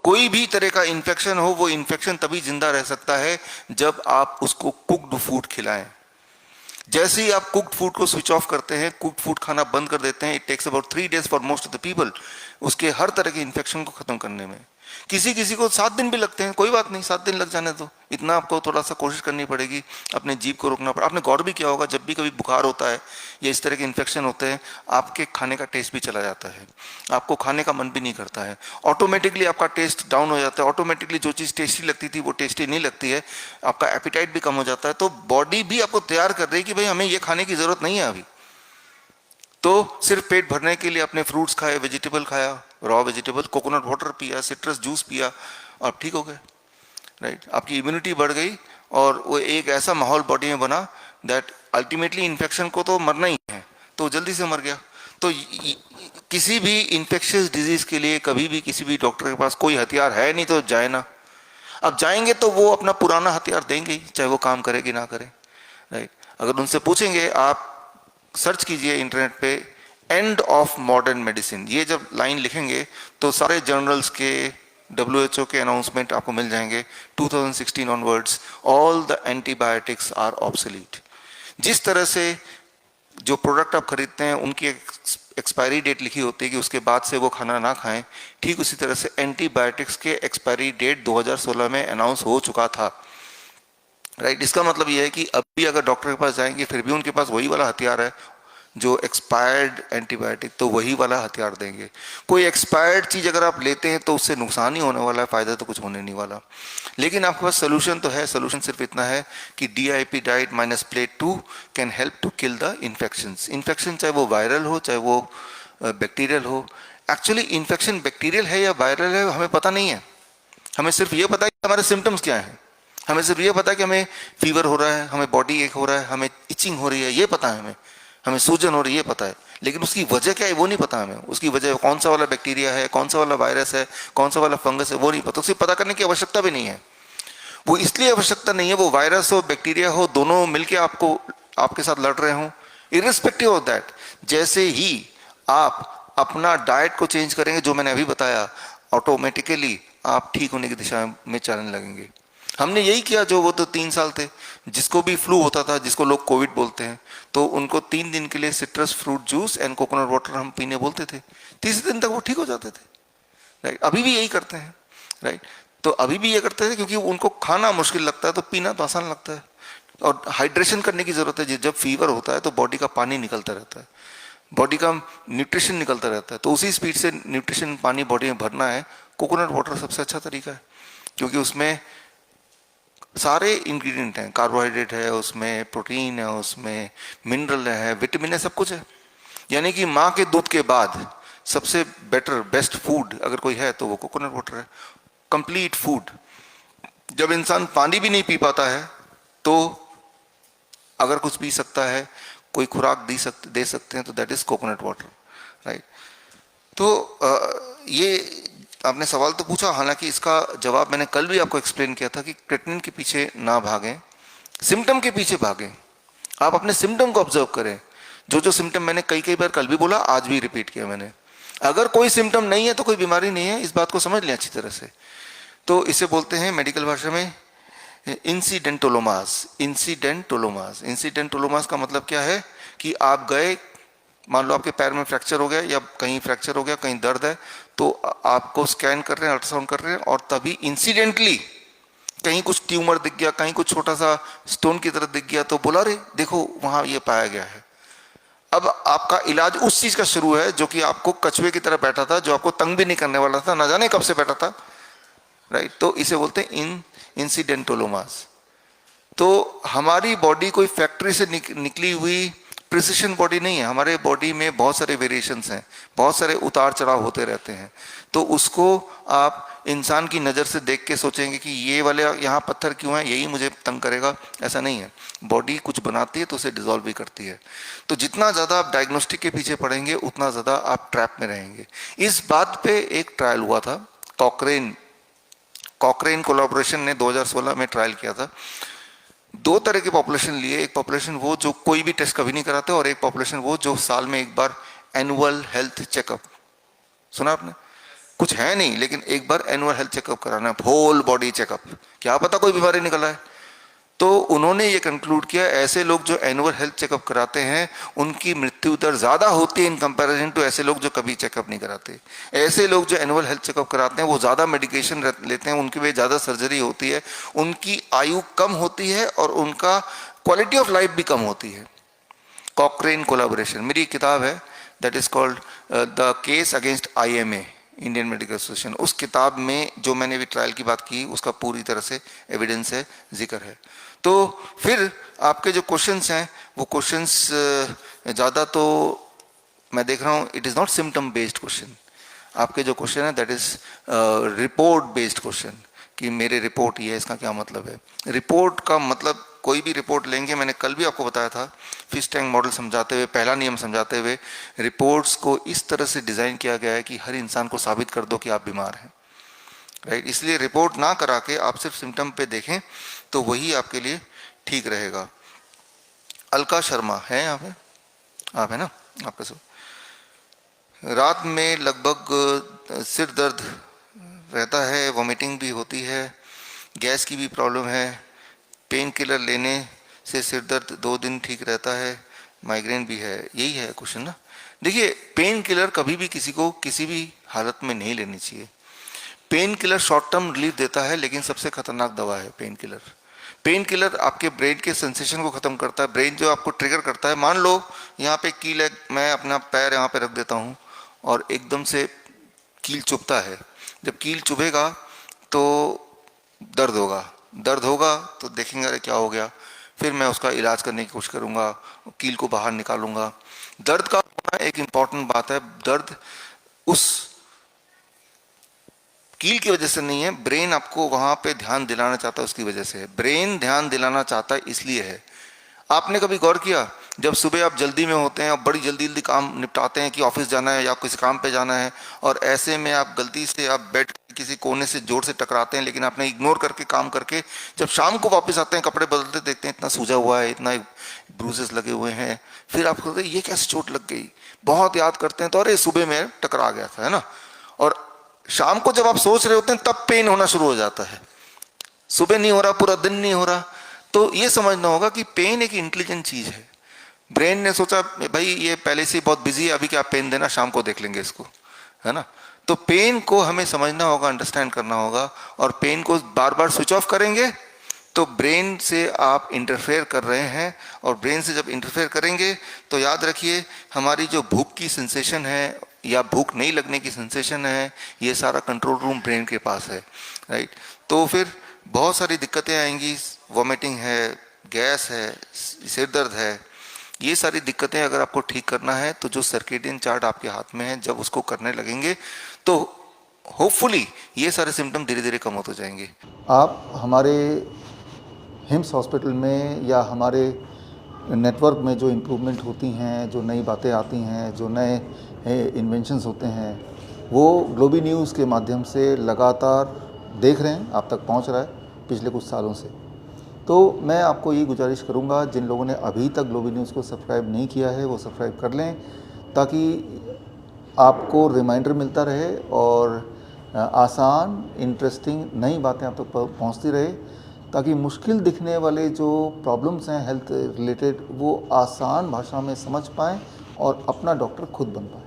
कोई भी तरह का इन्फेक्शन हो, वो इन्फेक्शन तभी जिंदा रह सकता है जब आप उसको कुक्ड फूड खिलाएं। जैसे ही आप कुक्ड फूड को स्विच ऑफ करते हैं, कुक्ड फूड खाना बंद कर देते हैं, it takes about 3 days for most of the people उसके हर तरह के इन्फेक्शन को खत्म करने में। किसी किसी को 7 दिन भी लगते हैं, कोई बात नहीं, 7 दिन लग जाने दो, इतना आपको थोड़ा सा कोशिश करनी पड़ेगी, अपने जीभ को रोकना पड़ेगा। आपने गौर भी किया होगा, जब भी कभी बुखार होता है या इस तरह के इन्फेक्शन होते हैं, आपके खाने का टेस्ट भी चला जाता है, आपको खाने का मन भी नहीं करता है, ऑटोमेटिकली आपका टेस्ट डाउन हो जाता है, ऑटोमेटिकली जो चीज़ टेस्टी लगती थी वो टेस्टी नहीं लगती है, आपका एपिटाइट भी कम हो जाता है। तो बॉडी भी आपको तैयार कर रही है कि भाई हमें ये खाने की जरूरत नहीं है अभी, तो सिर्फ पेट भरने के लिए अपने फ्रूट्स खाए, वेजिटेबल खाया, रॉ वेजिटेबल, कोकोनट वाटर पिया, सिट्रस जूस पिया, आप ठीक हो गए, राइट। आपकी इम्यूनिटी बढ़ गई और वो एक ऐसा माहौल बॉडी में बना दैट अल्टीमेटली इन्फेक्शन को तो मरना ही है, तो जल्दी से मर गया। तो किसी भी इन्फेक्शियस डिजीज के लिए कभी भी किसी भी डॉक्टर के पास कोई हथियार है नहीं तो जाए ना। अब जाएंगे तो वो अपना पुराना हथियार देंगे ही, चाहे वो काम करे कि ना करे, राइट। अगर उनसे पूछेंगे, आप सर्च कीजिए इंटरनेट पे एंड ऑफ मॉडर्न मेडिसिन, ये जब लाइन लिखेंगे तो सारे जर्नल्स के, WHO के अनाउंसमेंट आपको मिल जाएंगे। 2016 onwards all the antibiotics are obsolete. जिस तरह से जो प्रोडक्ट आप खरीदते हैं उनकी एक्सपायरी डेट लिखी होती है कि उसके बाद से वो खाना ना खाएं, ठीक उसी तरह से एंटीबायोटिक्स के एक्सपायरी डेट 2016 में अनाउंस हो चुका था, राइट। इसका मतलब ये है कि अभी अगर डॉक्टर के पास जाएंगे फिर भी उनके पास वही वाला हथियार है जो एक्सपायर्ड एंटीबायोटिक, तो वही वाला हथियार देंगे। कोई एक्सपायर्ड चीज अगर आप लेते हैं तो उससे नुकसान ही होने वाला है, फायदा तो कुछ होने नहीं वाला। लेकिन आपके पास सोल्यूशन तो है, सोल्यूशन सिर्फ इतना है कि DIP diet minus plate 2 can help to kill the infections. Infection चाहे वो वायरल हो चाहे वो बैक्टीरियल हो। एक्चुअली इन्फेक्शन बैक्टीरियल है या वायरल है हमें पता नहीं है, हमें सिर्फ ये पता है कि हमारे सिम्टम्स क्या हैं, हमें सिर्फ ये पता है कि हमें फीवर हो रहा है, हमें बॉडी एक हो रहा है, हमें इचिंग हो रही है, ये पता है हमें सूजन हो रही है, ये पता है। लेकिन उसकी वजह क्या है वो नहीं पता हमें, उसकी वजह कौन सा वाला बैक्टीरिया है, कौन सा वाला वायरस है, कौन सा वाला फंगस है, वो नहीं पता। उसे पता करने की आवश्यकता भी नहीं है, वो इसलिए आवश्यकता नहीं है, वो वायरस हो बैक्टीरिया हो दोनों मिलके आपके साथ लड़ रहे हो, इरिस्पेक्टिव ऑफ दैट। जैसे ही आप अपना डाइट को चेंज करेंगे, जो मैंने अभी बताया, ऑटोमेटिकली आप ठीक होने की दिशा में चलने लगेंगे। हमने यही किया, जो वो तो 3 साल थे, जिसको भी फ्लू होता था, जिसको लोग कोविड बोलते हैं, तो उनको 3 दिन के लिए citrus fruit juice and coconut water हम पीने बोलते थे, तीसरे दिन तक वो ठीक हो जाते थे, राइट। अभी भी यही करते हैं, राइट। तो अभी भी ये करते थे क्योंकि उनको खाना मुश्किल लगता है तो पीना तो आसान लगता है, और हाइड्रेशन करने की जरूरत है। जब फीवर होता है तो बॉडी का पानी निकलता रहता है, बॉडी का न्यूट्रिशन निकलता रहता है, तो उसी स्पीड से न्यूट्रिशन पानी बॉडी में भरना है। कोकोनट वाटर सबसे अच्छा तरीका है क्योंकि उसमें सारे इंग्रेडिएंट हैं, कार्बोहाइड्रेट है उसमें, प्रोटीन है उसमें, मिनरल है, विटामिन है, सब कुछ है। यानी कि माँ के दूध के बाद सबसे बेटर बेस्ट फूड अगर कोई है तो वो कोकोनट वाटर है, कंप्लीट फूड। जब इंसान पानी भी नहीं पी पाता है तो अगर कुछ पी सकता है, कोई खुराक दे सकते हैं, तो that is coconut water, right. तो ये आपने सवाल तो पूछा, हालांकि इसका जवाब मैंने कल भी आपको एक्सप्लेन किया था कि क्रेटिनिन के पीछे ना भागें, सिम्टम के पीछे भागें। आप अपने सिम्टम को ऑब्जर्व करें, जो सिम्टम मैंने कई बार कल भी बोला, आज भी रिपीट किया मैंने। अगर कोई सिम्टम नहीं है तो कोई बीमारी नहीं है, इस बात को समझ लें अच्छी तरह से। तो इसे बोलते हैं मेडिकल भाषा में इंसिडेंटोलोमास। इंसिडेंटोलोमास का मतलब क्या है कि आप गए, मान लो आपके पैर में फ्रैक्चर हो गया या कहीं फ्रैक्चर हो गया, कहीं दर्द है, तो आपको स्कैन कर रहे हैं, अल्ट्रासाउंड कर रहे हैं, और तभी इंसिडेंटली कहीं कुछ ट्यूमर दिख गया, कहीं कुछ छोटा सा स्टोन की तरह दिख गया, तो बोला रे देखो वहां ये पाया गया है। अब आपका इलाज उस चीज का शुरू है जो कि आपको कछुए की तरह बैठा था, जो आपको तंग भी नहीं करने वाला था, ना जाने कब से बैठा था, राइट। तो इसे बोलते हैं इंसिडेंटोलोमास। तो हमारी बॉडी कोई फैक्ट्री से निकली हुई प्रिसिशन बॉडी नहीं है, हमारे बॉडी में बहुत सारे वेरिएशंस हैं, बहुत सारे उतार चढ़ाव होते रहते हैं। तो उसको आप इंसान की नज़र से देख के सोचेंगे कि ये वाले यहाँ पत्थर क्यों है, यही मुझे तंग करेगा, ऐसा नहीं है। बॉडी कुछ बनाती है तो उसे डिसॉल्व भी करती है। तो जितना ज़्यादा आप डायग्नोस्टिक के पीछे पड़ेंगे उतना ज़्यादा आप ट्रैप में रहेंगे। इस बात पे एक ट्रायल हुआ था, कॉकरेन कोलैबोरेशन ने 2016 में ट्रायल किया था। 2 तरह के पॉपुलेशन लिए, एक पॉपुलेशन वो जो कोई भी टेस्ट कभी नहीं कराते, और एक पॉपुलेशन वो जो साल में एक बार एनुअल हेल्थ चेकअप, सुना आपने, कुछ है नहीं, लेकिन एक बार एनुअल हेल्थ चेकअप कराना है, होल बॉडी चेकअप, क्या पता कोई बीमारी निकल आए। तो उन्होंने ये कंक्लूड किया, ऐसे लोग जो एनुअल हेल्थ चेकअप कराते हैं उनकी मृत्यु दर ज्यादा होती है इन कंपैरिजन टू ऐसे लोग जो कभी चेकअप नहीं कराते। ऐसे लोग जो एनुअल हेल्थ चेकअप कराते हैं वो ज्यादा मेडिकेशन लेते हैं, उनकी वजह ज्यादा सर्जरी होती है, उनकी आयु कम होती है और उनका क्वालिटी ऑफ लाइफ भी कम होती है। कॉकरेन कोलैबोरेशन, मेरी किताब है that is called the case against IMA, Indian medical association. उस किताब में जो मैंने भी ट्रायल की बात की उसका पूरी तरह से एविडेंस है, जिक्र है। तो फिर आपके जो क्वेश्चंस हैं वो क्वेश्चंस ज़्यादा तो मैं देख रहा हूँ it is not symptom based question. आपके जो क्वेश्चन है that is report based question, कि मेरे रिपोर्ट ये है, इसका क्या मतलब है। रिपोर्ट का मतलब कोई भी रिपोर्ट लेंगे, मैंने कल भी आपको बताया था फिश टैंक मॉडल समझाते हुए, पहला नियम समझाते हुए, रिपोर्ट्स को इस तरह से डिज़ाइन किया गया है कि हर इंसान को साबित कर दो कि आप बीमार हैं, राइट। इसलिए रिपोर्ट ना करा के आप सिर्फ सिम्टम पे देखें तो वही आपके लिए ठीक रहेगा। अलका शर्मा है यहाँ पे, आप है ना, आपका सब रात में लगभग सिर दर्द रहता है, वॉमिटिंग भी होती है, गैस की भी प्रॉब्लम है, पेन किलर लेने से सिर दर्द 2 दिन ठीक रहता है, माइग्रेन भी है, यही है क्वेश्चन ना। देखिए पेन किलर कभी भी किसी को किसी भी हालत में नहीं लेनी चाहिए। Pain killer short term relief देता है, लेकिन सबसे खतरनाक दवा है पेन किलर। पेन किलर आपके ब्रेन के सेंसेशन को खत्म करता है, ब्रेन जो आपको ट्रिगर करता है। मान लो यहाँ पे कील है, मैं अपना पैर यहाँ पे रख देता हूँ और एकदम से कील चुभता है। जब कील चुभेगा तो दर्द होगा, दर्द होगा तो देखेंगे अरे क्या हो गया, फिर मैं उसका इलाज करने की कोशिश करूंगा, कील को बाहर निकालूंगा। दर्द का होना एक इंपॉर्टेंट बात है, दर्द उस कील की वजह से नहीं है, ब्रेन आपको वहां पे ध्यान दिलाना चाहता है उसकी वजह से है। ब्रेन ध्यान दिलाना चाहता है इसलिए है। आपने कभी गौर किया जब सुबह आप जल्दी में होते हैं और बड़ी जल्दी जल्दी काम निपटाते हैं कि ऑफिस जाना है या किसी काम पे जाना है, और ऐसे में आप गलती से आप बेड किसी कोने से जोर से टकराते हैं, लेकिन आपने इग्नोर करके काम करके जब शाम को वापस आते हैं कपड़े बदलते देखते हैं इतना सूजा हुआ है, इतना ब्रूसेस लगे हुए हैं, फिर आप कहते हैं ये कैसे चोट लग गई, बहुत याद करते हैं तो अरे सुबह में टकरा गया था, है ना। और शाम को जब आप सोच रहे होते हैं तब पेन होना शुरू हो जाता है, सुबह नहीं हो रहा, पूरा दिन नहीं हो रहा। तो ये समझना होगा कि पेन एक इंटेलिजेंट चीज है। ब्रेन ने सोचा भाई ये पहले से बहुत बिजी है, अभी क्या पेन देना, शाम को देख लेंगे इसको, है ना। तो पेन को हमें समझना होगा, अंडरस्टैंड करना होगा, और पेन को बार बार स्विच ऑफ करेंगे तो ब्रेन से आप इंटरफेयर कर रहे हैं, और ब्रेन से जब इंटरफेयर करेंगे तो याद रखिए हमारी जो भूख की सेंसेशन है या भूख नहीं लगने की सेंसेशन है, ये सारा कंट्रोल रूम ब्रेन के पास है, राइट। तो फिर बहुत सारी दिक्कतें आएंगी, वॉमिटिंग है, गैस है, सिर दर्द है, ये सारी दिक्कतें अगर आपको ठीक करना है तो जो सर्केडियन चार्ट आपके हाथ में है जब उसको करने लगेंगे तो होपफुली ये सारे सिम्टम धीरे धीरे कम होते जाएंगे। आप हमारे हिम्स हॉस्पिटल में या हमारे नेटवर्क में जो इम्प्रूवमेंट होती हैं, जो नई बातें आती हैं, जो नए इन्वेंशंस होते हैं, वो ग्लोबी न्यूज़ के माध्यम से लगातार देख रहे हैं, आप तक पहुंच रहा है पिछले कुछ सालों से। तो मैं आपको ये गुजारिश करूंगा, जिन लोगों ने अभी तक ग्लोबी न्यूज़ को सब्सक्राइब नहीं किया है वो सब्सक्राइब कर लें, ताकि आपको रिमाइंडर मिलता रहे और आसान इंटरेस्टिंग नई बातें आप तक पहुंचती रहे, ताकि मुश्किल दिखने वाले जो प्रॉब्लम्स हैं हेल्थ रिलेटेड वो आसान भाषा में समझ पाएँ और अपना डॉक्टर खुद बन पाएँ।